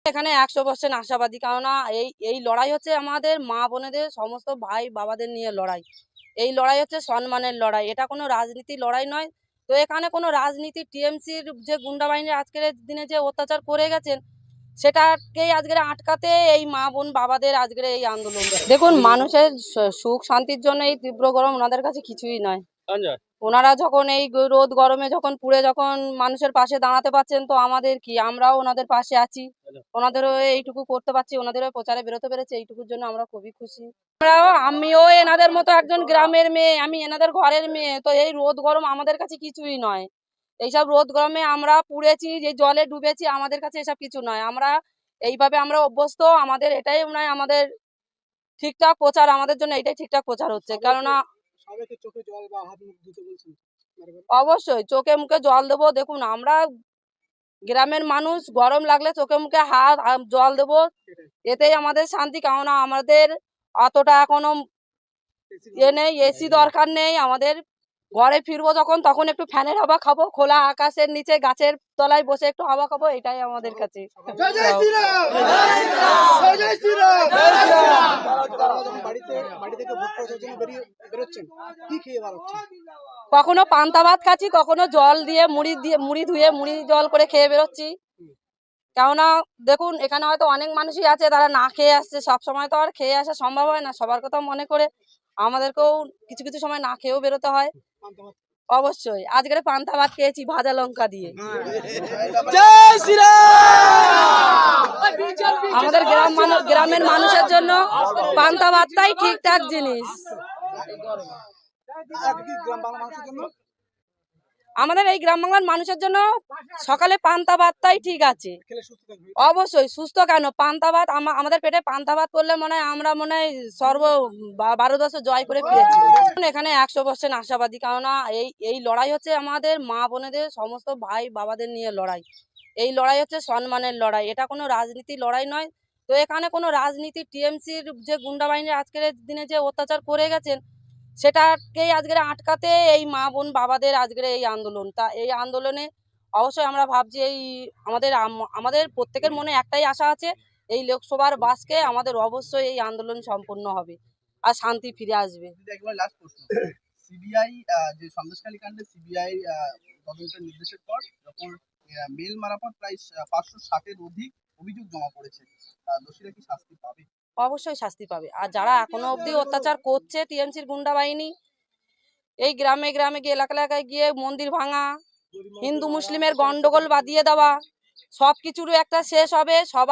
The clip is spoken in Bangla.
এখানে 100% আশাবাদী, কেননা এই লড়াই হচ্ছে আমাদের মা বোনেদের সমস্ত ভাই বাবাদের নিয়ে লড়াই। এই লড়াই হচ্ছে সম্মানের লড়াই, এটা কোনো রাজনীতির লড়াই নয়। তো এখানে কোনো রাজনীতি টিএমসির যে গুন্ডা বাহিনী আজকের দিনে যে অত্যাচার করে গেছেন সেটাকেই আজকের আটকাতে এই মা বোন বাবাদের আজকের এই আন্দোলন। দেখুন, মানুষের সুখ শান্তির জন্য এই তীব্র গরম ওনাদের কাছে কিছুই নয়। ওনারা যখন এই রোদ গরমে যখন পুড়ে যখন মানুষের পাশে দাঁড়াতে পারছেন, তো আমাদের কি, আমরাও ওনাদের পাশে আছি। ওনাদেরও এইটুকু করতে পারছি, ওনাদেরও প্রচারে বেরোতে পেরেছে, এইটুকুর জন্য আমরা খুবই খুশি। আমিও এনাদের মতো একজন গ্রামের মেয়ে, আমি এনাদের ঘরের মেয়ে। তো এই রোদ গরম আমাদের কাছে কিছুই নয়। এইসব রোদ গরমে আমরা পুড়েছি, যে জলে ডুবেছি, আমাদের কাছে এসব কিছু নয়। আমরা এইভাবে আমরা অভ্যস্ত, আমাদের এটাই নয় আমাদের ঠিকঠাক প্রচার, আমাদের জন্য এটাই ঠিকঠাক প্রচার হচ্ছে। কেননা অবশ্যই চোখে মুখে জল দেবো। দেখুন, আমরা গ্রামের মানুষ, গরম লাগলে চোখে মুখে হাত জল দেবো, এতেই আমাদের শান্তি। কেননা আমাদের অতটা এখনো নেই, এসি দরকার নেই আমাদের। ঘরে ফিরবো যখন, তখন একটু ফ্যানের হাওয়া খাবো, খোলা আকাশের নিচে গাছের তলায় বসে একটু হাওয়া খাবো, এটাই আমাদের কাছে। কখনো পান্তা ভাত খাচ্ছি, কখনো জল দিয়ে মুড়ি ধুয়ে মুড়ি জল করে খেয়ে বেরোচ্ছি। কেননা দেখুন, এখানে হয়তো অনেক মানুষই আছে তারা না খেয়ে আসছে, সব সময় তো আর খেয়ে আসা সম্ভব হয় না। সবার কথা মনে করে আমাদেরকেও কিছু কিছু সময় না খেয়েও বেরোতে হয়। অবশ্যই আজকের পান্তা ভাত খেয়েছি ভাজা লঙ্কা দিয়ে। আমাদের গ্রামের মানুষের জন্য পান্তা ভাতটাই ঠিকঠাক জিনিস। আমাদের এই গ্রাম বাংলার মানুষের জন্য সকালে পান্তা ভাতটাই ঠিক আছে। অবশ্যই সুস্থ কেন, পান্তা ভাত আমাদের পেটে পান্তা ভাত করলে মনে হয় আমরা ভারতবর্ষ জয় করে ফিরেছি। এখানে 100% আশাবাদী, কেননা এই লড়াই হচ্ছে আমাদের মা বোনেদের সমস্ত ভাই বাবাদের নিয়ে লড়াই। এই লড়াই হচ্ছে সম্মানের লড়াই, এটা কোনো রাজনীতির লড়াই নয়। তো এখানে কোনো রাজনীতি টিএমসির যে গুন্ডা বাহিনী আজকের দিনে যে অত্যাচার করে গেছেন সেটাকেই আজকের আটকাতে এই মা বোন বাবাদের আজকের এই আন্দোলন। তা এই আন্দোলনে অবশ্যই আমরা ভাবছি আমাদের প্রত্যেকের মনে একটাই আশা আছে, এই লোকসভার বাসকে আমাদের অবশ্যই এই আন্দোলন সম্পূর্ণ হবে আর শান্তি ফিরে আসবে। সিবিআই যে সন্দেশখালী কাণ্ডে সিবিআই তদন্তের নির্দেশের পর যখন মেল মারাফত প্রায় 560-এর অধিক অভিযোগ জমা পড়েছে, দোষীরা কি শাস্তি পাবে? অবশ্যই শাস্তি পাবে। আর যারা এখনো অবধি অত্যাচার করছে টিএমসির গুন্ডা বাহিনী, এই গ্রামে গ্রামে গিয়ে এলাকায় গিয়ে মন্দির ভাঙা, হিন্দু মুসলিমের গন্ডগোল বাঁধিয়ে দেওয়া, সবকিছুরও একটা শেষ হবে। সবাই